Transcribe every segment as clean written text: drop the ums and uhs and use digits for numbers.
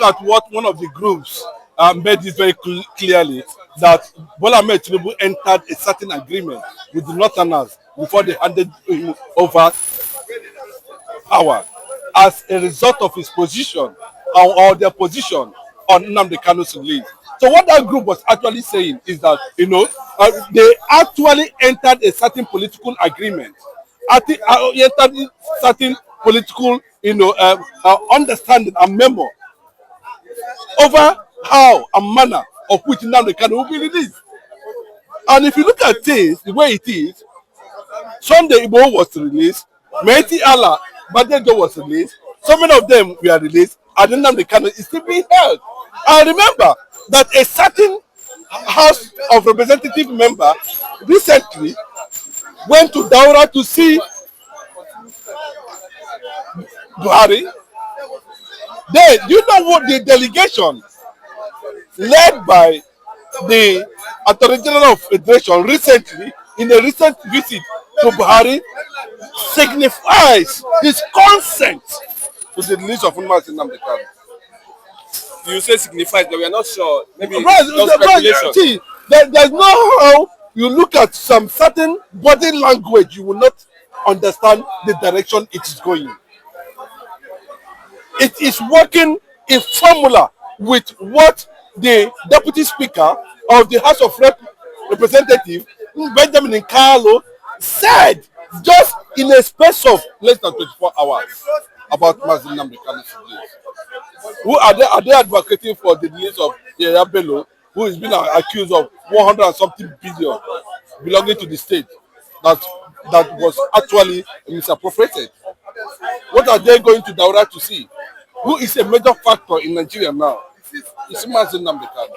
at what one of the groups made this very clearly, that Bola Ahmed Tinubu entered a certain agreement with the Northerners before they handed him over power as a result of his position or their position on Nnamdi Kanu's release. So what that group was actually saying is that, they actually entered a certain political agreement, entered a certain political, understanding and memo over how and manner of which Nnamdi Kanu will be released. And if you look at things the way it is, Sunday Igboho was released, Mehdi Allah Badejo was released, so many of them were released, and Nnamdi Kanu is still being held. And remember that a certain House of Representative member recently went to Daura to see Buhari. Then, you know what the delegation led by the Attorney General of Federation recently, in a recent visit to Buhari, signifies his consent to the release of Nnamdi Kanu. You say signifies, but we are not sure. Maybe no speculation. See, there's no how you look at some certain body language, you will not understand the direction it is going. It is working in formula with what the Deputy Speaker of the House of Representatives, Benjamin Nkalo, said just in a space of less than 24 hours about Mazi Nnamdi Kanu's release. Who are they advocating for the release of Yaya Bello, who is being accused of 100 and something billion belonging to the state that was actually misappropriated? What are they going to Daura to see? Who is a major factor in Nigeria now? It's Mazi Nnamdi Kanu.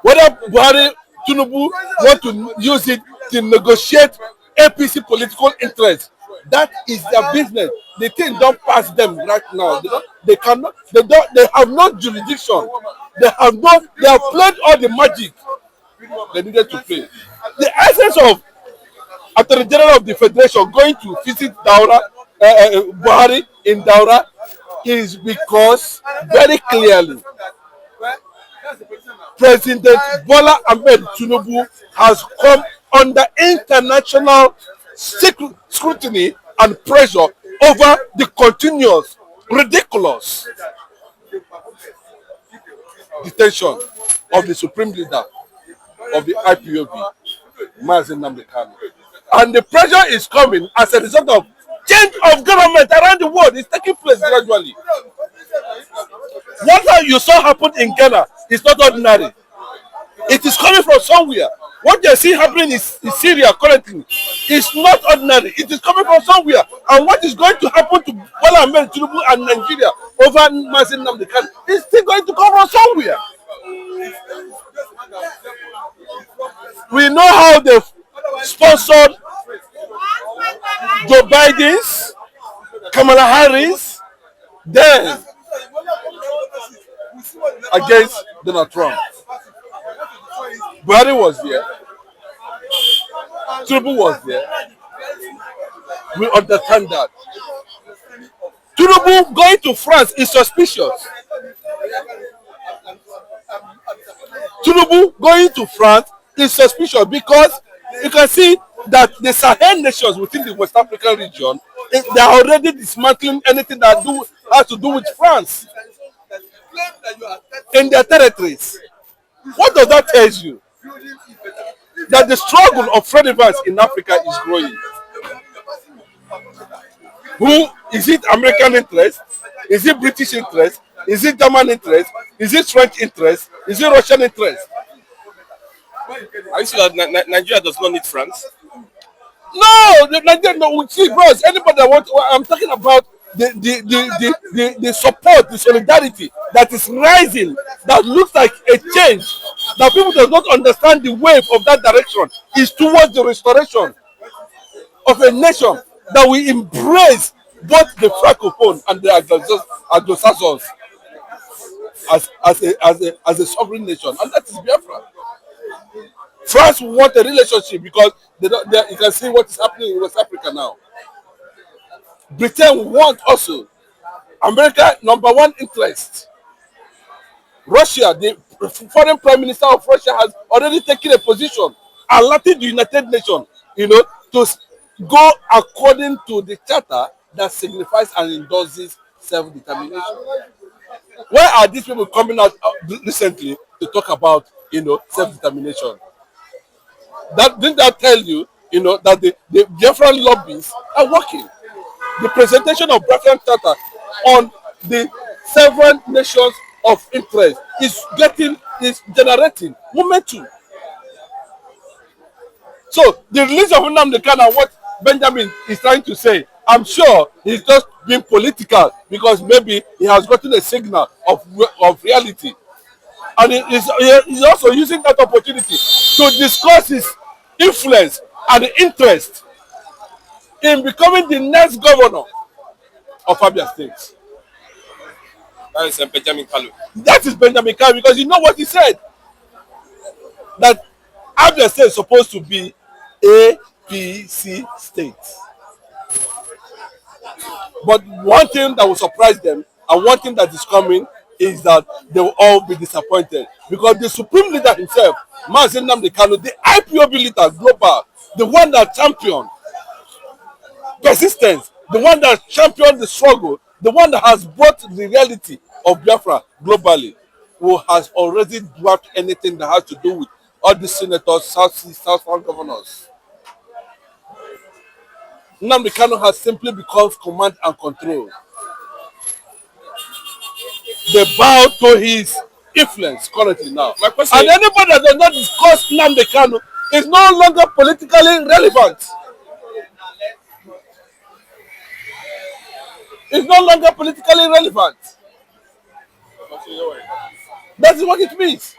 Whether Buhari, Tinubu want to use it to negotiate APC political interests, that is their business. The thing don't pass them right now. They have no jurisdiction. They have played all the magic they needed to play. The essence of Attorney General of the Federation going to visit Daura, Buhari in Daura, is because very clearly President Bola Ahmed Tinubu has come under international scrutiny and pressure over the continuous, ridiculous detention of the supreme leader of the IPOB, Mazi Nnamdi Kanu. And the pressure is coming as a result of change of government around the world. It's taking place gradually. What you saw happen in Ghana is not ordinary. It is coming from somewhere. What you see happening in Syria currently is not ordinary. It is coming from somewhere. And what is going to happen to Bola Ahmed Tinubu and Nigeria over Mazi Nnamdi Kanu is still going to come from somewhere. We know how they sponsored Joe Biden's, Kamala Harris, then against Donald Trump. Buhari was there. Tinubu was there. We understand that. Tinubu going to France is suspicious. Tinubu going to France is suspicious because you can see that the Sahel nations within the West African region, they are already dismantling anything that has to do with France in their territories. What does that tell you? That the struggle of relevance in Africa is growing. Who is it? American interest? Is it British interest? Is it German interest? Is it French interest? Is it Russian interest? Are you sure that Nigeria does not need France? No, Nigeria. No, see, bros. Anybody that wants, I'm talking about the support, the solidarity that is rising, that looks like a change, that people do not understand the wave of that direction is towards the restoration of a nation that we embrace both the Francophone and the Anglo-Saxons as a sovereign nation, and that is Biafra. France want a relationship because you can see what is happening in West Africa now. Britain want also America #1 interest. Russia, the foreign prime minister of Russia, has already taken a position, alerting the United Nations, to go according to the charter that signifies and endorses self-determination. Why are these people coming out recently to talk about, self-determination? Didn't that tell you, that the Biafran lobbies are working? The presentation of Biafran charter on the several nations of interest is generating momentum. So the release of Nnamdi Kanu, what Benjamin is trying to say, I'm sure he's just being political because maybe he has gotten a signal of reality, and he's also using that opportunity to discuss his influence and interest in becoming the next governor of Abia State. That is Benjamin Kanu. That is Benjamin Kanu, because you know what he said, that Abia State is supposed to be APC state. But one thing that will surprise them and one thing that is coming is that they will all be disappointed, because the supreme leader himself, Nnamdi Kanu, the IPOB leader global, the one that championed persistence, the one that championed the struggle, the one that has brought the reality of Biafra globally, who has already dropped anything that has to do with all the senators, South governors. Nnamdi Kanu has simply become command and control. They bow to his influence currently now. And anybody that does not discuss Nnamdi Kanu is no longer politically relevant. It's no longer politically relevant. That is what it means.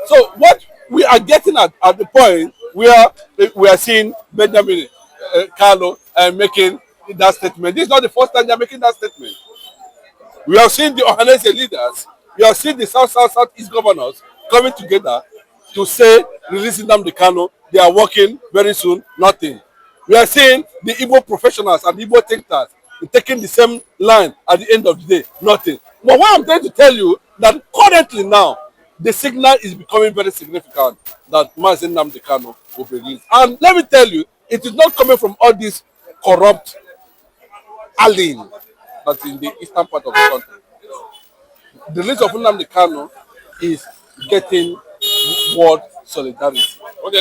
So what we are getting at the point where we are seeing Benjamin Kanu making that statement. This is not the first time they are making that statement. We have seen the Ohanese leaders, we have seen the Southeast governors coming together to say releasing Nnamdi Kanu. They are working very soon, nothing. We are seeing the Igbo professionals and Igbo thinkers taking the same line at the end of the day, nothing. But what I'm trying to tell you, that currently now, the signal is becoming very significant that Nnamdi Kanu will be released. And let me tell you, it is not coming from all this corrupt alien that's in the eastern part of the country. The release of Nnamdi Kanu is getting world solidarity. Okay,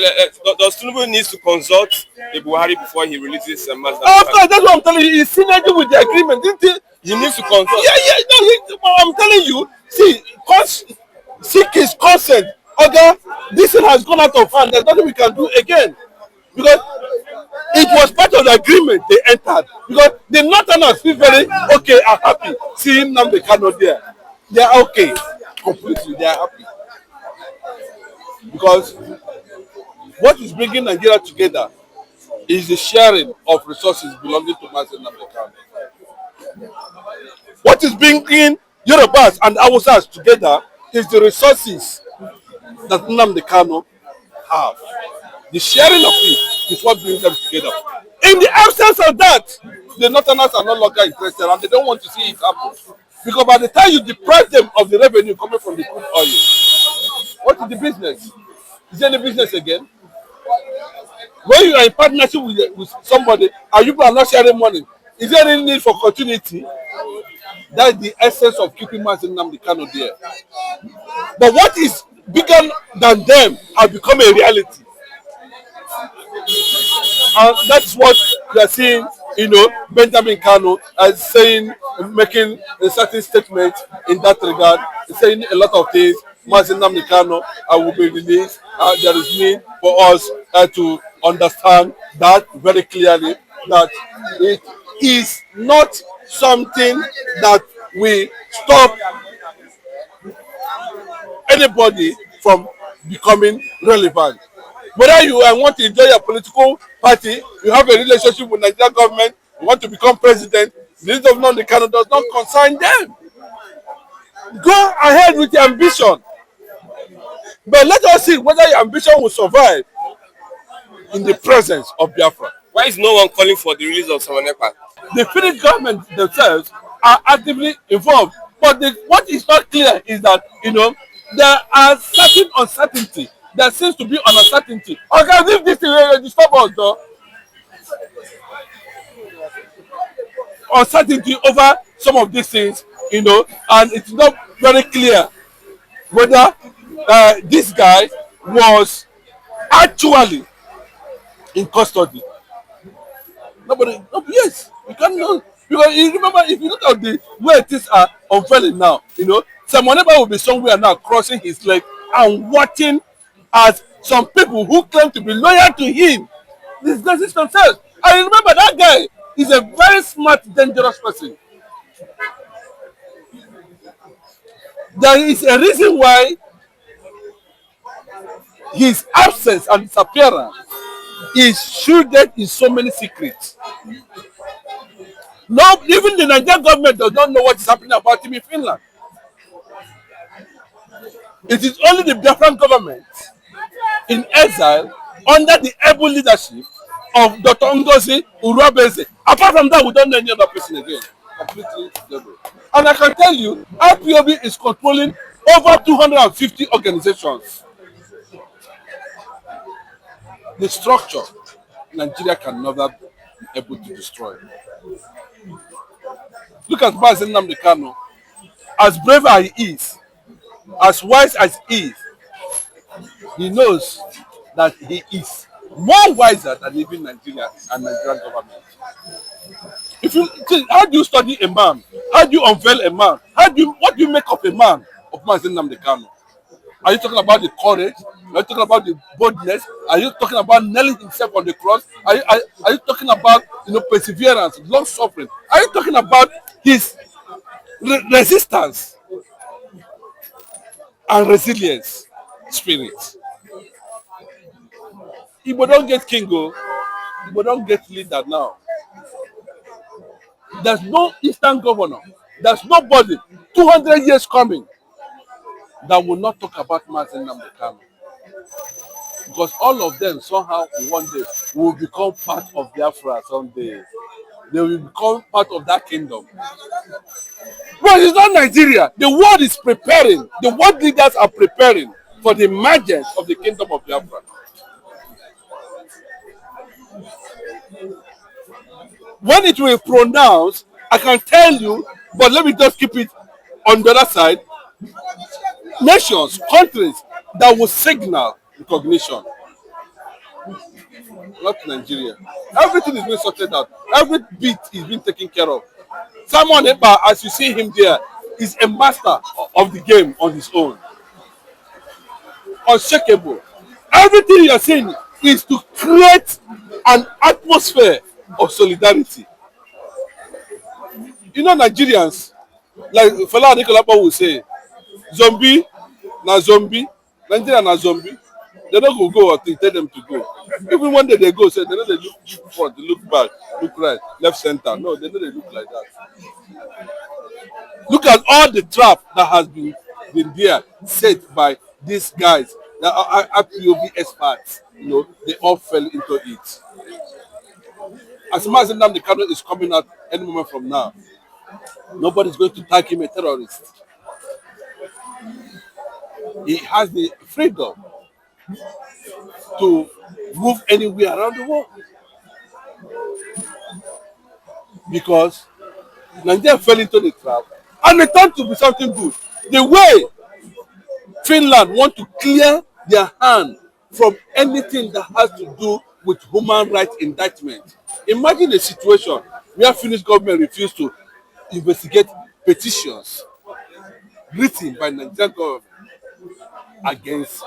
does Tinubu need to consult the Buhari before he releases Nnamdi? Of course, that's what I'm telling you. He's synergy with the agreement, didn't he? He needs to consult. No, I'm telling you. See, seek his consent. Okay, this thing has gone out of hand. There's nothing we can do again, because it was part of the agreement they entered. Because the Northerners feel very okay and happy seeing Nnamdi Kanu there. They are okay completely. They are happy because what is bringing Nigeria together is the sharing of resources belonging to Nnamdi Kanu. What is bringing Yorubas and Hausas together is the resources that Nnamdi Kanu have. The sharing of it is what brings them together. In the absence of that, the Northerners are no longer interested and they don't want to see it happen. Because by the time you deprive them of the revenue coming from the crude oil, what is the business? Is there any business again? When you are in partnership with somebody and you are not sharing money, is there any need for continuity? That is the essence of keeping Nnamdi Kanu there. But what is bigger than them has become a reality. And that's what we are seeing, Benjamin Kanu as saying, making a certain statement in that regard, saying a lot of things. Nnamdi Kanu will be released. There is need for us to understand that very clearly, that it is not something that we stop anybody from becoming relevant. Whether you want to enjoy your political party, you have a relationship with Nigerian government, you want to become president, the release of Nnamdi Kanu does not concern them. Go ahead with your ambition. But let us see whether your ambition will survive in the presence of Biafra. Why is no one calling for the release of Samanepa? The Finnish government themselves are actively involved. But what is not clear is that, there are certain uncertainty. There seems to be an uncertainty. Okay, if this thing disturb us, though, uncertainty over some of these things, and it's not very clear whether this guy was actually in custody. Yes, you can't know. Because you remember, if you look at the way things are unveiling now, Simon Ekpa will be somewhere now crossing his leg and watching as some people who claim to be loyal to him disguise themselves. And remember, that guy is a very smart, dangerous person. There is a reason why his absence and disappearance is shielded in so many secrets. No, even the Nigerian government does not know what is happening about him in Finland. It is only the Biafran government in exile under the able leadership of Dr. Ngozi Urabeze. Apart from that, we don't know any other person again. Completely stable. And I can tell you, IPOB is controlling over 250 organizations. The structure, Nigeria can never be able to destroy. Look at Nnamdi Kanu. As brave as he is, as wise as he is, he knows that he is more wiser than even Nigeria and Nigerian government. If you how do you study a man? How do you unveil a man? What do you make of a man of Nnamdi Kanu? Are you talking about the courage? Are you talking about the boldness? Are you talking about nailing himself on the cross? Are you talking about perseverance, long suffering? Are you talking about his resistance and resilience spirit? Igbo don't get king, Igbo don't get leader now. There's no Eastern governor. There's nobody 200 years coming that will not talk about Nnamdi Kanu. Because all of them somehow one day will become part of Biafra someday. They will become part of that kingdom. But it's not Nigeria. The world is preparing. The world leaders are preparing for the emergence of the kingdom of Biafra. When it will be pronounced, I can tell you, but let me just keep it on the other side. Nations, countries that will signal recognition. Not Nigeria. Everything is being sorted out. Every bit is being taken care of. Simon Ekpa, as you see him there, is a master of the game on his own. Unshakable. Everything you're saying is to create an atmosphere of solidarity. Nigerians, like Fulani will say, zombie, na zombie, Nigeria na zombie. They don't go until tell them to go. Even when they go, say they know they look front, they look back, look right, left, center. No, they know they look like that. Look at all the trap that has been there set by these guys that are IPOB experts. They all fell into it. As much as Nnamdi Kanu is coming out any moment from now, nobody's going to tag him a terrorist. He has the freedom to move anywhere around the world. Because Nigeria fell into the trap and it turned to be something good. The way Finland want to clear their hand from anything that has to do with human rights indictment. Imagine a situation where Finnish government refused to investigate petitions written by Nigerian government against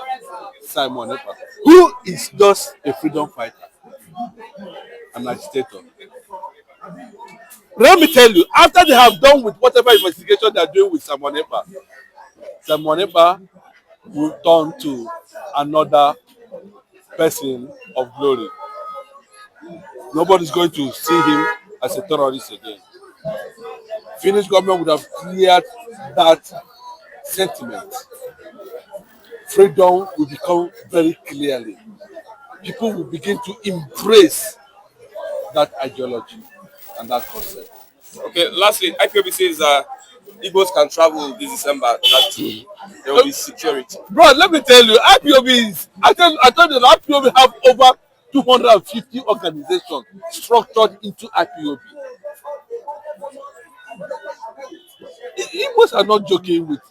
Simon Ekpa, who is just a freedom fighter, an agitator. Let me tell you, after they have done with whatever investigation they are doing with Simon Ekpa will turn to another person of glory. Nobody's going to see him as a terrorist again. Finnish government would have cleared that sentiment. Freedom will become very clearly. People will begin to embrace that ideology and that concept. Okay, lastly, IPOB says Igbos can travel this December, that there will be security. Bro, let me tell you, IPOB is, I told you that IPOB have over 250 organizations structured into IPOB. Igbos are not joking with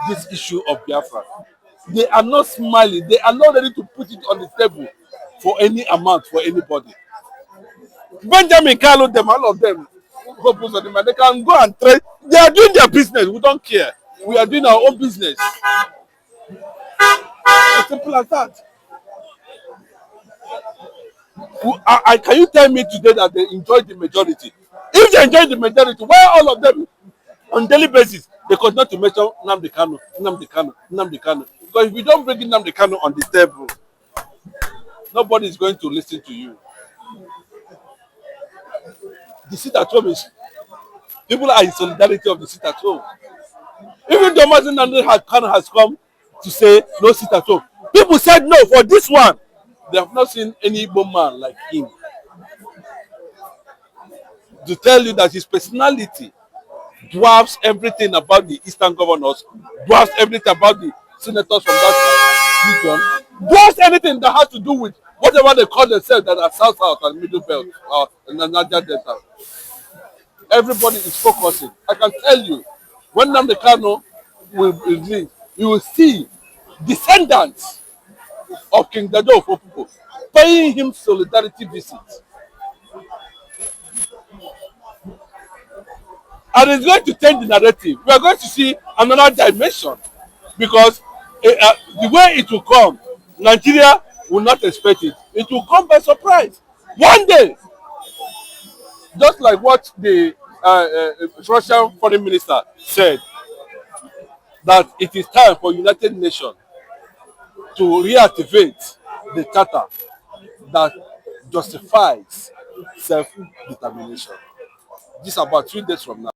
this issue of Biafra. They are not smiling. They are not ready to put it on the table for any amount for anybody. Benjamin Kanu, them, all of them, they can go and trade. They are doing their business. We don't care. We are doing our own business. As simple as that. Can you tell me today that they enjoy the majority? If they enjoy the majority, why all of them on daily basis they continue to mention Nnamdi Kanu, Nnamdi Kanu, Nnamdi Kanu? Because if you don't bring Nnamdi Kanu on the table, nobody is going to listen to you. The sit at home is people are in solidarity of the sit at home. Even though Nnamdi Kanu has come to say no sit at home, people said no for this one. They have not seen any Igbo man like him to tell you that his personality dwarfs everything about the Eastern governors, dwarfs everything about the senators from that region, dwarfs anything that has to do with whatever they call themselves that are South and Middle Belt or Niger Delta. Everybody is focusing. I can tell you, when Nnamdi Kanu will release, you will see descendants of King Dado Opopo paying him solidarity visits. And it's going to change the narrative. We are going to see another dimension because the way it will come, Nigeria will not expect it. It will come by surprise. One day, just like what the Russian foreign minister said, that it is time for United Nations to reactivate the charter that justifies self-determination. This is about 3 days from now.